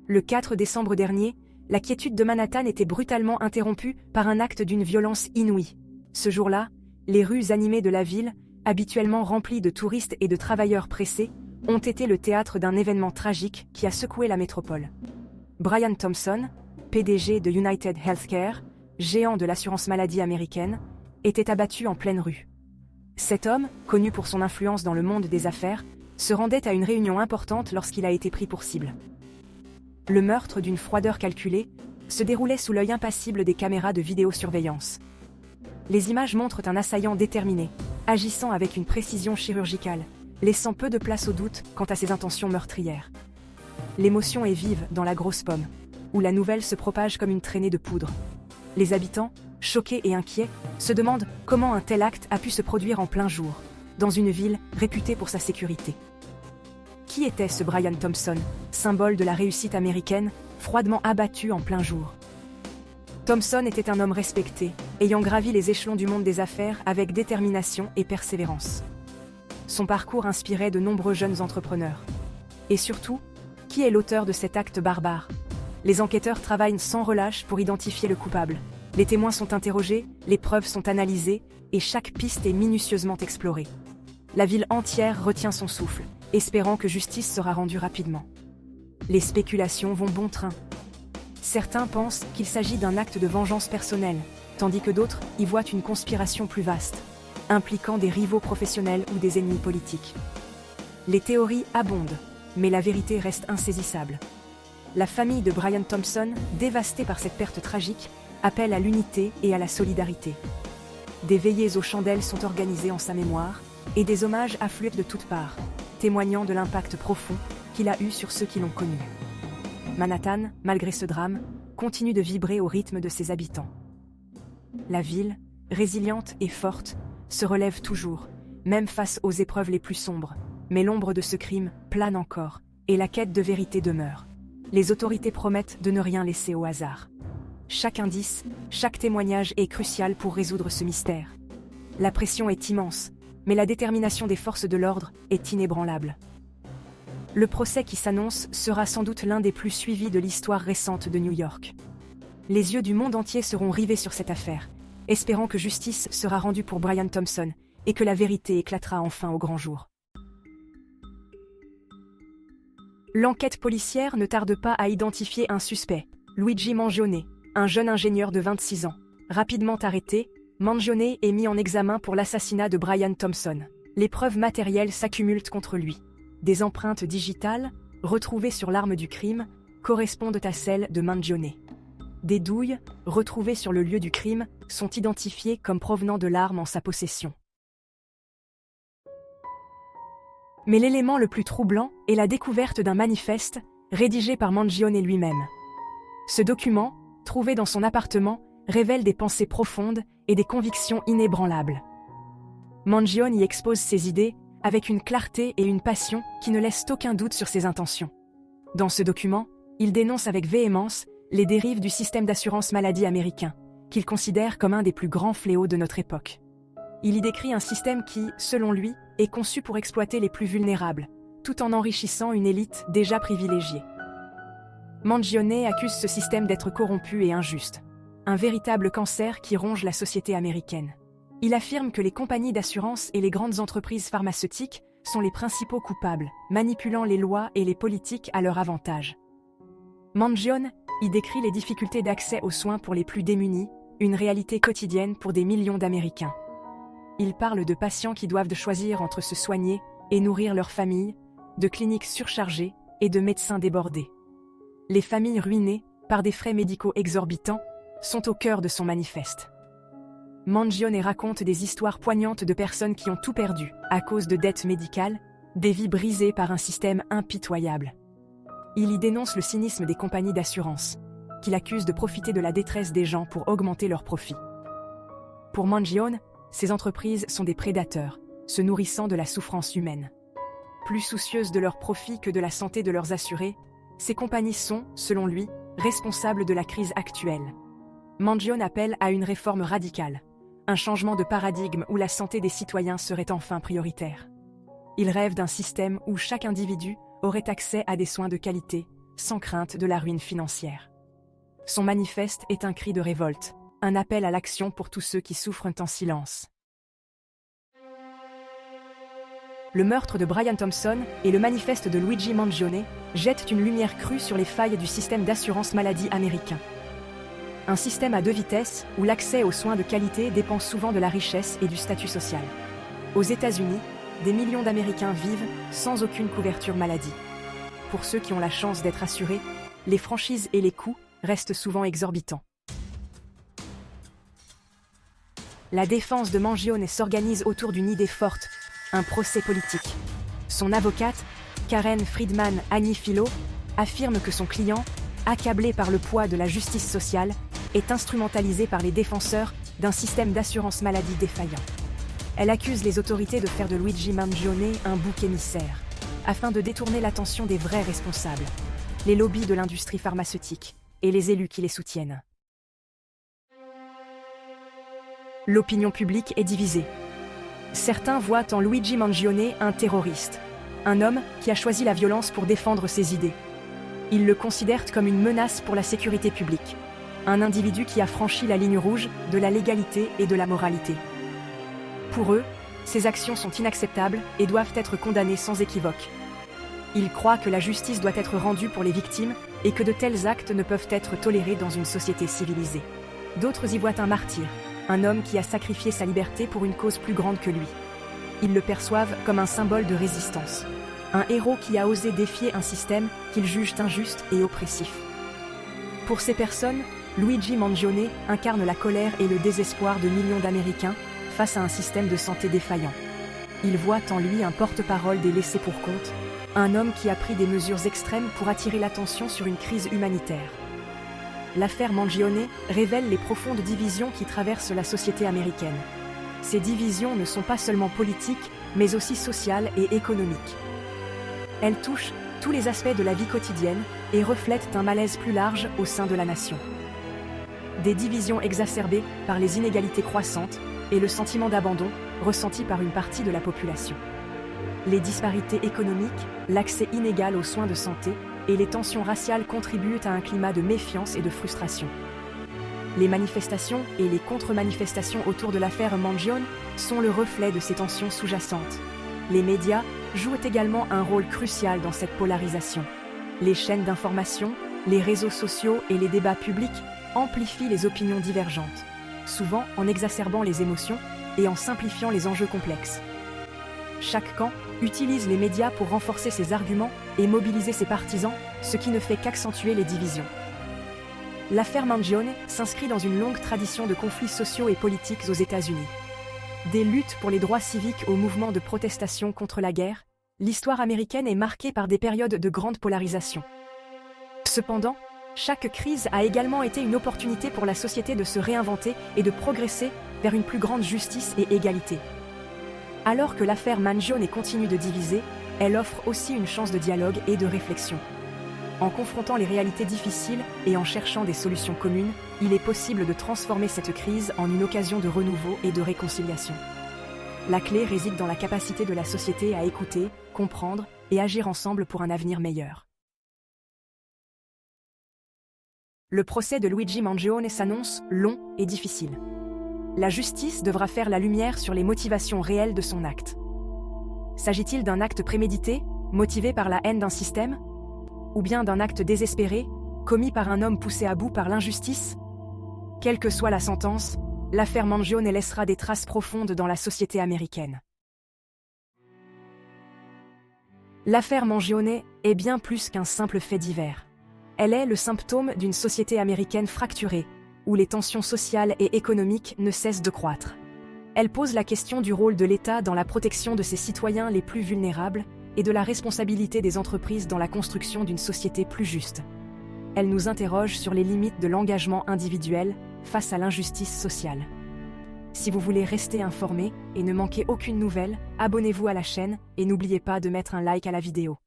Le 4 décembre dernier, la quiétude de Manhattan était brutalement interrompue par un acte d'une violence inouïe. Ce jour-là, les rues animées de la ville, habituellement remplies de touristes et de travailleurs pressés, ont été le théâtre d'un événement tragique qui a secoué la métropole. Brian Thompson, PDG de United Healthcare, géant de l'assurance maladie américaine, était abattu en pleine rue. Cet homme, connu pour son influence dans le monde des affaires, se rendait à une réunion importante lorsqu'il a été pris pour cible. Le meurtre, d'une froideur calculée, se déroulait sous l'œil impassible des caméras de vidéosurveillance. Les images montrent un assaillant déterminé, agissant avec une précision chirurgicale, laissant peu de place au doute quant à ses intentions meurtrières. L'émotion est vive dans la Grosse Pomme, où la nouvelle se propage comme une traînée de poudre. Les habitants, choqués et inquiets, se demandent comment un tel acte a pu se produire en plein jour, dans une ville réputée pour sa sécurité. Qui était ce Brian Thompson, symbole de la réussite américaine, froidement abattu en plein jour? Thompson était un homme respecté, ayant gravi les échelons du monde des affaires avec détermination et persévérance. Son parcours inspirait de nombreux jeunes entrepreneurs. Et surtout, qui est l'auteur de cet acte barbare? Les enquêteurs travaillent sans relâche pour identifier le coupable. Les témoins sont interrogés, les preuves sont analysées, et chaque piste est minutieusement explorée. La ville entière retient son souffle, espérant que justice sera rendue rapidement. Les spéculations vont bon train. Certains pensent qu'il s'agit d'un acte de vengeance personnelle, tandis que d'autres y voient une conspiration plus vaste, impliquant des rivaux professionnels ou des ennemis politiques. Les théories abondent, mais la vérité reste insaisissable. La famille de Brian Thompson, dévastée par cette perte tragique, appelle à l'unité et à la solidarité. Des veillées aux chandelles sont organisées en sa mémoire, et des hommages affluent de toutes parts, témoignant de l'impact profond qu'il a eu sur ceux qui l'ont connu. Manhattan, malgré ce drame, continue de vibrer au rythme de ses habitants. La ville, résiliente et forte, se relève toujours, même face aux épreuves les plus sombres, mais l'ombre de ce crime plane encore, et la quête de vérité demeure. Les autorités promettent de ne rien laisser au hasard. Chaque indice, chaque témoignage est crucial pour résoudre ce mystère. La pression est immense, mais la détermination des forces de l'ordre est inébranlable. Le procès qui s'annonce sera sans doute l'un des plus suivis de l'histoire récente de New York. Les yeux du monde entier seront rivés sur cette affaire, espérant que justice sera rendue pour Brian Thompson et que la vérité éclatera enfin au grand jour. L'enquête policière ne tarde pas à identifier un suspect, Luigi Mangione, un jeune ingénieur de 26 ans. Rapidement arrêté, Mangione est mis en examen pour l'assassinat de Brian Thompson. Les preuves matérielles s'accumulent contre lui. Des empreintes digitales, retrouvées sur l'arme du crime, correspondent à celles de Mangione. Des douilles, retrouvées sur le lieu du crime, sont identifiées comme provenant de l'arme en sa possession. Mais l'élément le plus troublant est la découverte d'un manifeste, rédigé par Mangione lui-même. Ce document, trouvé dans son appartement, révèle des pensées profondes et des convictions inébranlables. Mangione y expose ses idées avec une clarté et une passion qui ne laissent aucun doute sur ses intentions. Dans ce document, il dénonce avec véhémence les dérives du système d'assurance maladie américain, qu'il considère comme un des plus grands fléaux de notre époque. Il y décrit un système qui, selon lui, est conçu pour exploiter les plus vulnérables, tout en enrichissant une élite déjà privilégiée. Mangione accuse ce système d'être corrompu et injuste, un véritable cancer qui ronge la société américaine. Il affirme que les compagnies d'assurance et les grandes entreprises pharmaceutiques sont les principaux coupables, manipulant les lois et les politiques à leur avantage. Mangione y décrit les difficultés d'accès aux soins pour les plus démunis, une réalité quotidienne pour des millions d'Américains. Il parle de patients qui doivent choisir entre se soigner et nourrir leur famille, de cliniques surchargées et de médecins débordés. Les familles ruinées, par des frais médicaux exorbitants, sont au cœur de son manifeste. Mangione raconte des histoires poignantes de personnes qui ont tout perdu à cause de dettes médicales, des vies brisées par un système impitoyable. Il y dénonce le cynisme des compagnies d'assurance, qu'il accuse de profiter de la détresse des gens pour augmenter leurs profits. Pour Mangione, ces entreprises sont des prédateurs, se nourrissant de la souffrance humaine. Plus soucieuses de leurs profits que de la santé de leurs assurés, ces compagnies sont, selon lui, responsables de la crise actuelle. Mangione appelle à une réforme radicale, un changement de paradigme où la santé des citoyens serait enfin prioritaire. Il rêve d'un système où chaque individu aurait accès à des soins de qualité, sans crainte de la ruine financière. Son manifeste est un cri de révolte, un appel à l'action pour tous ceux qui souffrent en silence. Le meurtre de Brian Thompson et le manifeste de Luigi Mangione jettent une lumière crue sur les failles du système d'assurance maladie américain. Un système à deux vitesses où l'accès aux soins de qualité dépend souvent de la richesse et du statut social. Aux États-Unis, des millions d'Américains vivent sans aucune couverture maladie. Pour ceux qui ont la chance d'être assurés, les franchises et les coûts restent souvent exorbitants. La défense de Mangione s'organise autour d'une idée forte, un procès politique. Son avocate, Karen Friedman Agnifilo, affirme que son client, accablé par le poids de la justice sociale, est instrumentalisé par les défenseurs d'un système d'assurance maladie défaillant. Elle accuse les autorités de faire de Luigi Mangione un bouc émissaire, afin de détourner l'attention des vrais responsables, les lobbies de l'industrie pharmaceutique et les élus qui les soutiennent. L'opinion publique est divisée. Certains voient en Luigi Mangione un terroriste, un homme qui a choisi la violence pour défendre ses idées. Ils le considèrent comme une menace pour la sécurité publique, un individu qui a franchi la ligne rouge de la légalité et de la moralité. Pour eux, ces actions sont inacceptables et doivent être condamnées sans équivoque. Ils croient que la justice doit être rendue pour les victimes et que de tels actes ne peuvent être tolérés dans une société civilisée. D'autres y voient un martyr, un homme qui a sacrifié sa liberté pour une cause plus grande que lui. Ils le perçoivent comme un symbole de résistance, un héros qui a osé défier un système qu'ils jugent injuste et oppressif. Pour ces personnes, Luigi Mangione incarne la colère et le désespoir de millions d'Américains face à un système de santé défaillant. Ils voient en lui un porte-parole des laissés pour compte, un homme qui a pris des mesures extrêmes pour attirer l'attention sur une crise humanitaire. L'affaire Mangione révèle les profondes divisions qui traversent la société américaine. Ces divisions ne sont pas seulement politiques, mais aussi sociales et économiques. Elles touchent tous les aspects de la vie quotidienne et reflètent un malaise plus large au sein de la nation. Des divisions exacerbées par les inégalités croissantes et le sentiment d'abandon ressenti par une partie de la population. Les disparités économiques, l'accès inégal aux soins de santé et les tensions raciales contribuent à un climat de méfiance et de frustration. Les manifestations et les contre-manifestations autour de l'affaire Mangione sont le reflet de ces tensions sous-jacentes. Les médias jouent également un rôle crucial dans cette polarisation. Les chaînes d'information, les réseaux sociaux et les débats publics amplifient les opinions divergentes, souvent en exacerbant les émotions et en simplifiant les enjeux complexes. Chaque camp utilise les médias pour renforcer ses arguments et mobiliser ses partisans, ce qui ne fait qu'accentuer les divisions. L'affaire Mangione s'inscrit dans une longue tradition de conflits sociaux et politiques aux États-Unis. Des luttes pour les droits civiques aux mouvements de protestation contre la guerre, l'histoire américaine est marquée par des périodes de grande polarisation. Cependant, chaque crise a également été une opportunité pour la société de se réinventer et de progresser vers une plus grande justice et égalité. Alors que l'affaire Mangione continue de diviser, elle offre aussi une chance de dialogue et de réflexion. En confrontant les réalités difficiles et en cherchant des solutions communes, il est possible de transformer cette crise en une occasion de renouveau et de réconciliation. La clé réside dans la capacité de la société à écouter, comprendre et agir ensemble pour un avenir meilleur. Le procès de Luigi Mangione s'annonce long et difficile. La justice devra faire la lumière sur les motivations réelles de son acte. S'agit-il d'un acte prémédité, motivé par la haine d'un système ? Ou bien d'un acte désespéré, commis par un homme poussé à bout par l'injustice ? Quelle que soit la sentence, l'affaire Mangione laissera des traces profondes dans la société américaine. L'affaire Mangione est bien plus qu'un simple fait divers. Elle est le symptôme d'une société américaine fracturée, où les tensions sociales et économiques ne cessent de croître. Elle pose la question du rôle de l'État dans la protection de ses citoyens les plus vulnérables et de la responsabilité des entreprises dans la construction d'une société plus juste. Elle nous interroge sur les limites de l'engagement individuel face à l'injustice sociale. Si vous voulez rester informé et ne manquer aucune nouvelle, abonnez-vous à la chaîne et n'oubliez pas de mettre un like à la vidéo.